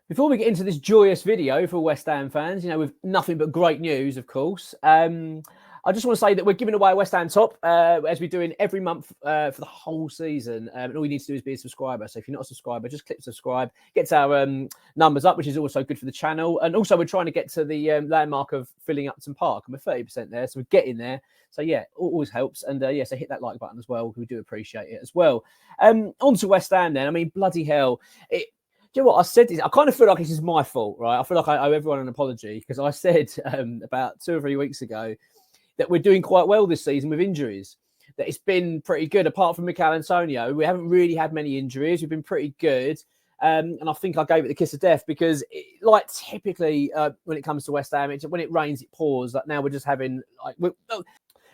Before we get into this joyous video for West Ham fans, with nothing but great news, of course, I just want to say that we're giving away a West Ham top, as we're doing every month for the whole season. And all you need to do is be a subscriber. So if you're not a subscriber, just click subscribe. Gets our numbers up, which is also good for the channel. And also we're trying to get to the landmark of filling Upton Park. And we're 30% there, so we're getting there. So yeah, always helps. And so hit that like button as well. We do appreciate it as well. On to West Ham then. I mean, bloody hell. Do you know what? I said this. I kind of feel like this is my fault, right? I feel like I owe everyone an apology because I said about 2 or 3 weeks ago that we're doing quite well this season with injuries. That it's been pretty good. Apart from Mikel Antonio, we haven't really had many injuries. We've been pretty good. And I think I gave it the kiss of death because, typically when it comes to West Ham, when it rains, it pours. Like now we're just having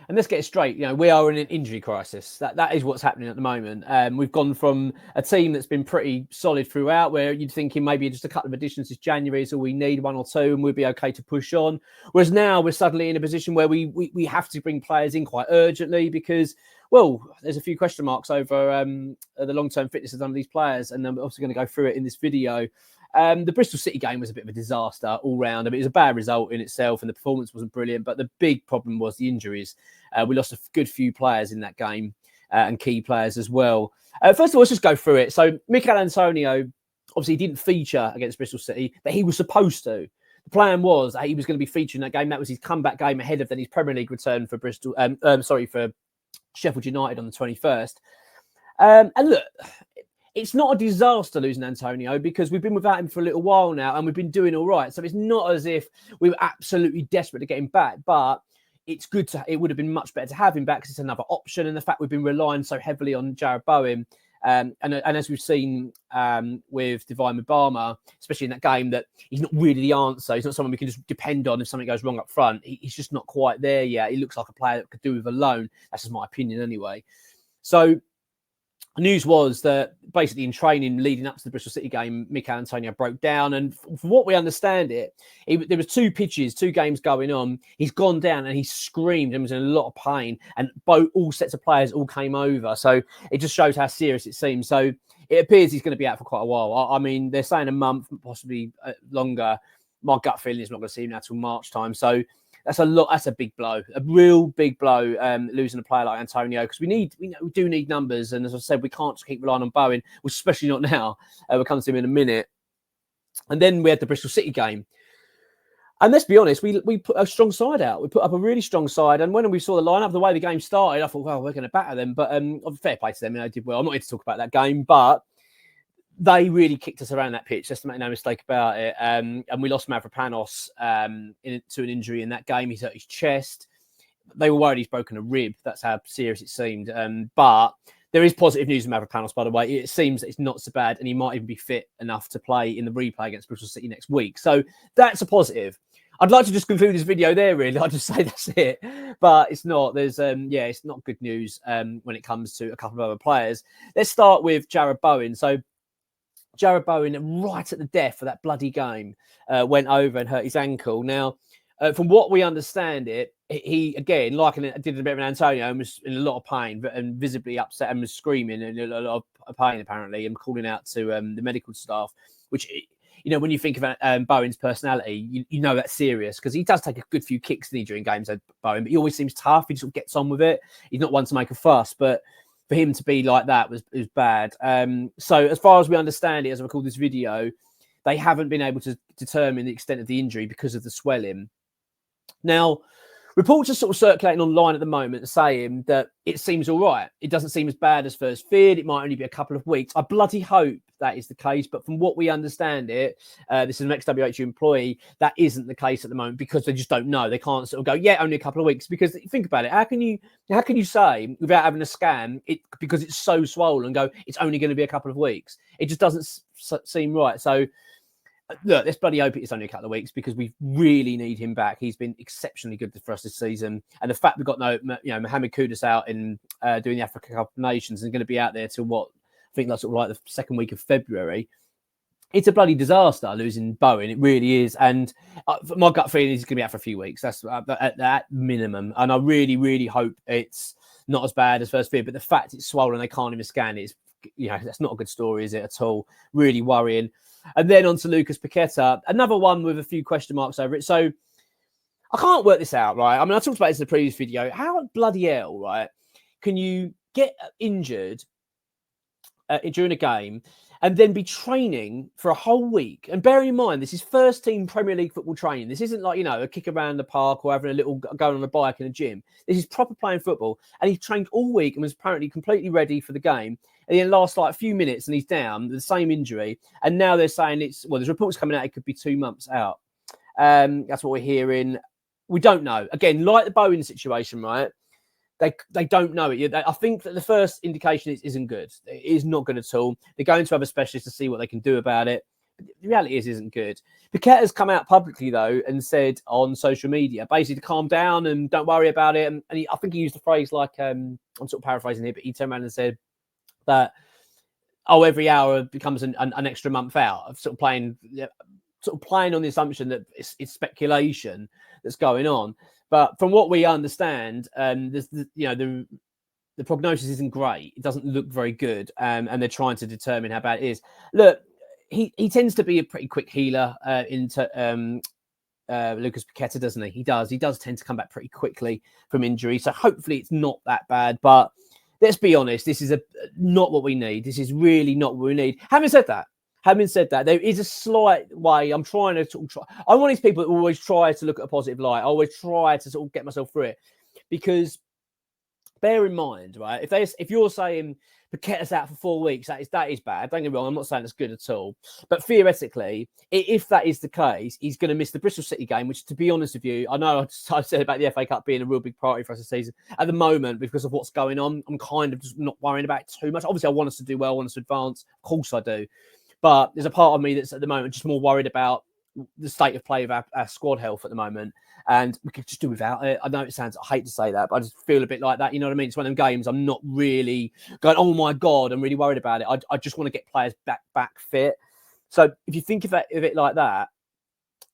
and let's get it straight. We are in an injury crisis. That is what's happening at the moment. We've gone from a team that's been pretty solid throughout, where you'd thinking maybe just a couple of additions this January is all we need, 1 or 2, and we'll be okay to push on. Whereas now we're suddenly in a position where we have to bring players in quite urgently because, well, there's a few question marks over the long-term fitness of some of these players, and I'm also going to go through it in this video. The Bristol City game was a bit of a disaster all round. I mean, it was a bad result in itself and the performance wasn't brilliant, but the big problem was the injuries. We lost a good few players in that game and key players as well. First of all, let's just go through it. So Mikel Antonio obviously didn't feature against Bristol City, but he was supposed to. The plan was that he was going to be featuring that game. That was his comeback game ahead of then his Premier League return for for Sheffield United on the 21st. And look, it's not a disaster losing Antonio because we've been without him for a little while now and we've been doing all right. So it's not as if we were absolutely desperate to get him back, but it's good it would have been much better to have him back because it's another option. And the fact we've been relying so heavily on Jarrod Bowen, and as we've seen with Divine Mubama, especially in that game, that he's not really the answer. He's not someone we can just depend on if something goes wrong up front. He's just not quite there yet. He looks like a player that could do with a loan. That's just my opinion anyway. So news was that basically in training leading up to the Bristol City game, Mikel Antonio broke down. And from what we understand there was 2 games going on. He's gone down and he screamed and was in a lot of pain. And all sets of players all came over. So it just shows how serious it seems. So it appears he's going to be out for quite a while. I mean, they're saying a month, possibly longer. My gut feeling is not going to see him now till March time. So that's a lot. That's a big blow, a real big blow, losing a player like Antonio, because we do need numbers. And as I said, we can't just keep relying on Bowen, especially not now. We'll come to him in a minute. And then we had the Bristol City game. And let's be honest, we put a strong side out. We put up a really strong side. And when we saw the lineup, the way the game started, I thought, well, we're going to batter them. But fair play to them. They did well. I'm not here to talk about that game, but they really kicked us around that pitch, just to make no mistake about it. And we lost Mavropanos to an injury in that game. He's hurt his chest. They were worried he's broken a rib. That's how serious it seemed. But there is positive news in Mavropanos, by the way. It seems that it's not so bad, and he might even be fit enough to play in the replay against Bristol City next week. So that's a positive. I'd like to just conclude this video there, really. I'd just say that's it. But it's not. There's, it's not good news when it comes to a couple of other players. Let's start with Jarrod Bowen. So Jarrod Bowen, right at the death for that bloody game, went over and hurt his ankle. Now, from what we understand he, again, did a bit of an Antonio and was in a lot of pain and visibly upset and was screaming and in a lot of pain, apparently, and calling out to the medical staff, which, when you think of Bowen's personality, you know that's serious because he does take a good few kicks during games, Bowen, but he always seems tough. He just sort of gets on with it. He's not one to make a fuss, but for him to be like that was bad. So as far as we understand it, as I recall this video, they haven't been able to determine the extent of the injury because of the swelling. Now, reports are sort of circulating online at the moment saying that it seems all right. It doesn't seem as bad as first feared. It might only be a couple of weeks. I bloody hope that is the case. But from what we understand this is an ex-WHO employee, that isn't the case at the moment because they just don't know. They can't sort of go, yeah, only a couple of weeks. Because think about it. How can you say without having a scan, because it's so swollen, go, it's only going to be a couple of weeks? It just doesn't seem right. So look, let's bloody hope it's only a couple of weeks because we really need him back. He's been exceptionally good for us this season. And the fact we've got Mohamed Kudus out in doing the Africa Cup of Nations and going to be out there till what? I think that's sort of like the second week of February. It's a bloody disaster losing Bowen. It really is. And my gut feeling is he's going to be out for a few weeks. That's at that minimum. And I really, really hope it's not as bad as first feared. But the fact it's swollen, they can't even scan it. That's not a good story, is it, at all? Really worrying. And then on to Lucas Paqueta, another one with a few question marks over it. So I can't work this out, right? I mean, I talked about this in the previous video. How bloody hell, right, can you get injured during a game and then be training for a whole week? And bearing in mind, this is first team Premier League football training. This isn't like, a kick around the park or having a little going on a bike in a gym. This is proper playing football. And he trained all week and was apparently completely ready for the game. And then last like a few minutes and he's down with the same injury. And now they're saying there's reports coming out it could be 2 months out. That's what we're hearing. We don't know. Again, like the Bowen situation, right? They don't know it. I think that the first indication isn't good. It is not good at all. They're going to other specialists to see what they can do about it. But the reality isn't good. Paqueta's come out publicly, though, and said on social media, basically to calm down and don't worry about it. And I think he used the phrase like, I'm sort of paraphrasing here, but he turned around and said that, every hour becomes an extra month out of sort of playing on the assumption that it's speculation that's going on. But from what we understand, the prognosis isn't great. It doesn't look very good, and they're trying to determine how bad it is. Look, he tends to be a pretty quick healer into Lucas Paqueta, doesn't he? He does tend to come back pretty quickly from injury. So hopefully it's not that bad. But let's be honest, this is not what we need. This is really not what we need. Having said that, there is a slight way. I'm trying to I'm one of these people that always try to look at a positive light. I always try to sort of get myself through it, because bear in mind, right? If you're saying Paqueta's out for 4 weeks, that is bad. Don't get me wrong. I'm not saying it's good at all. But theoretically, if that is the case, he's going to miss the Bristol City game, which, to be honest with you, I know I've said about the FA Cup being a real big priority for us this season. At the moment, because of what's going on, I'm kind of just not worrying about it too much. Obviously, I want us to do well, I want us to advance. Of course I do. But there's a part of me that's at the moment just more worried about the state of play of our squad health at the moment. And we could just do without it. I know I hate to say that, but I just feel a bit like that. You know what I mean? It's one of them games I'm not really going, oh my God, I'm really worried about it. I just want to get players back fit. So if you think of it like that,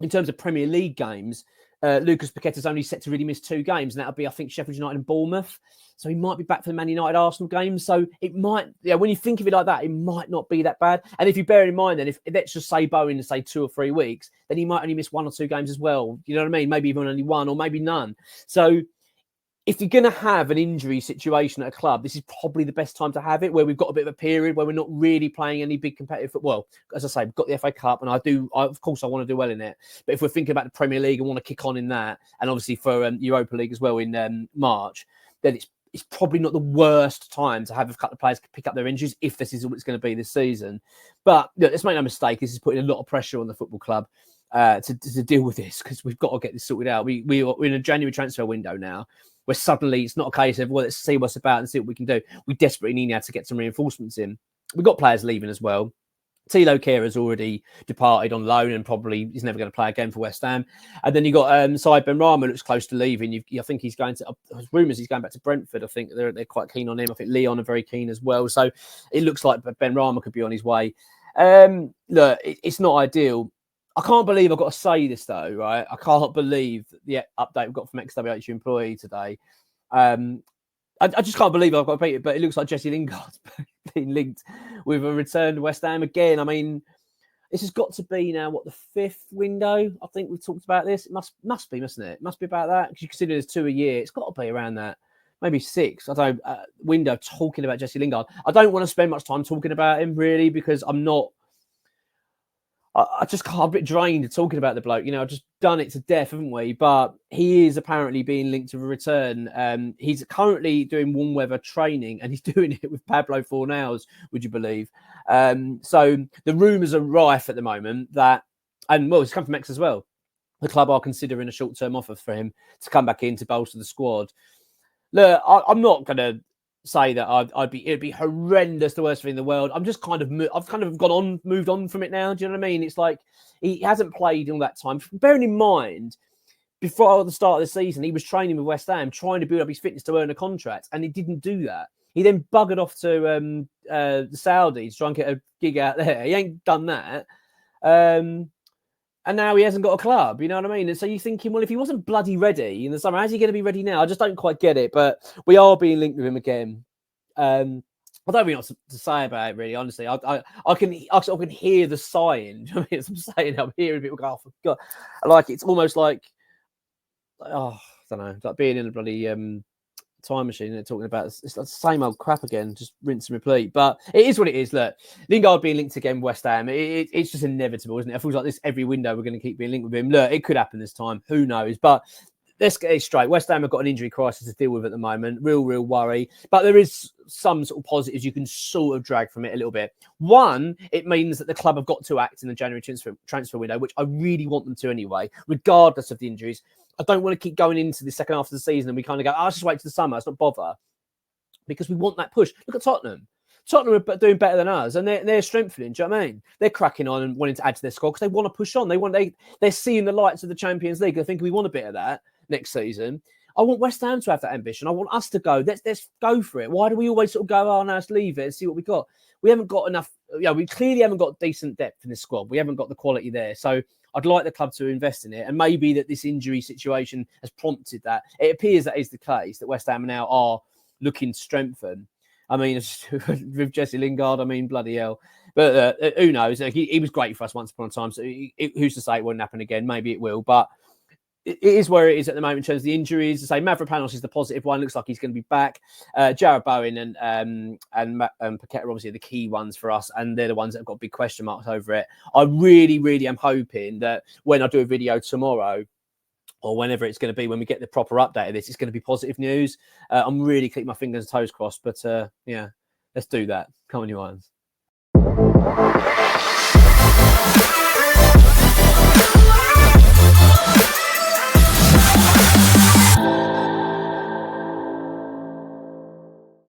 in terms of Premier League games, Lucas Paqueta's only set to really miss 2 games, and that'll be, I think, Sheffield United and Bournemouth. So he might be back for the Man United Arsenal game. So it might, when you think of it like that, it might not be that bad. And if you bear in mind, then if let's just say Bowen and say 2 or 3 weeks, then he might only miss 1 or 2 games as well. You know what I mean? Maybe even only 1 or maybe none. So if you're going to have an injury situation at a club, this is probably the best time to have it, where we've got a bit of a period where we're not really playing any big competitive football. Well, as I say, we've got the FA Cup, and of course, I want to do well in it. But if we're thinking about the Premier League and want to kick on in that, and obviously for Europa League as well in March, then it's probably not the worst time to have a couple of players pick up their injuries if this is what it's going to be this season. But let's make no mistake, this is putting a lot of pressure on the football club to deal with this, because we've got to get this sorted out. We're in a January transfer window now, where suddenly it's not a case of, well, let's see what's about and see what we can do. We desperately need now to get some reinforcements in. We've got players leaving as well. Tilo Kehra's already departed on loan and probably is never going to play again for West Ham. And then you've got Saïd Benrahma, looks close to leaving. I think he's going to, rumours he's going back to Brentford. I think they're quite keen on him. I think Leon are very keen as well. So it looks like Benrahma could be on his way. Look, it's not ideal. I can't believe I've got to say this, though, right? I can't believe the update we've got from XWHU employee today. I just can't believe I've got to beat it, but it looks like Jesse Lingard's been linked with a return to West Ham again. I mean, this has got to be now, the 5th window? I think we've talked about this. It must be, mustn't it? It must be about that, because you consider there's 2 a year. It's got to be around that. Maybe 6. I don't know. Window talking about Jesse Lingard. I don't want to spend much time talking about him, really, because I'm not. I just can't, I'm a bit drained talking about the bloke. I've just done it to death, haven't we? But he is apparently being linked to a return. He's currently doing warm weather training, and he's doing it with Pablo Fornals, would you believe? So the rumours are rife at the moment that, and well, it's come from X as well. The club are considering a short-term offer for him to come back in to bolster the squad. Look, I'm not going to say that it'd be horrendous, the worst thing in the world. I've kind of moved on from it now. Do you know what I mean? It's like he hasn't played all that time. Bearing in mind, before the start of the season, he was training with West Ham, trying to build up his fitness to earn a contract, and he didn't do that. He then buggered off to the Saudis to try and get a gig out there. He ain't done that. And now he hasn't got a club, you know what I mean? And so you're thinking, well, if he wasn't bloody ready in the summer, how's he going to be ready now? I just don't quite get it. But we are being linked with him again. I don't really know what to say about it, really. Honestly, I can hear the sighing. I mean, as I'm saying, I'm hearing people go, "Oh, for God!" Like it's almost like, oh, I don't know, like being in a bloody time machine and talking about it's like the same old crap again, just rinse and repeat. But it is what it is. Look, Lingard being linked again with West Ham, it's just inevitable, isn't it? It feels like this every window we're going to keep being linked with him. Look, it could happen this time. Who knows? But let's get it straight. West Ham have got an injury crisis to deal with at the moment. Real worry. But there is some sort of positives you can sort of drag from it a little bit. One, it means that the club have got to act in the January transfer window, which I really want them to anyway, regardless of the injuries. I don't want to keep going into the second half of the season and we kind of go, I'll just wait till the summer. Let's not bother. Because we want that push. Look at Tottenham. Tottenham are doing better than us, and they're strengthening. Do you know what I mean? They're cracking on and wanting to add to their squad because they want to push on. They're seeing the lights of the Champions League. They think we want a bit of that next season. I want West Ham to have that ambition. I want us to go. Let's go for it. Why do we always sort of go, oh, no, let's leave it and see what we got? We haven't got enough. We clearly haven't got decent depth in this squad. We haven't got the quality there. So I'd like the club to invest in it. And maybe that this injury situation has prompted that. It appears that is the case, that West Ham now are looking to strengthen. I mean, with Jesse Lingard, I mean, bloody hell. But who knows? He was great for us once upon a time. So who's to say it won't happen again? Maybe it will. But it is where it is at the moment in terms of the injuries. To say Mavropanos is the positive one. Looks like he's going to be back. Jarrod Bowen and Paqueta are obviously the key ones for us. And they're the ones that have got big question marks over it. I really am hoping that when I do a video tomorrow, or whenever it's going to be, when we get the proper update of this, it's going to be positive news. I'm really keeping my fingers and toes crossed. But yeah, let's do that. Come on, you irons.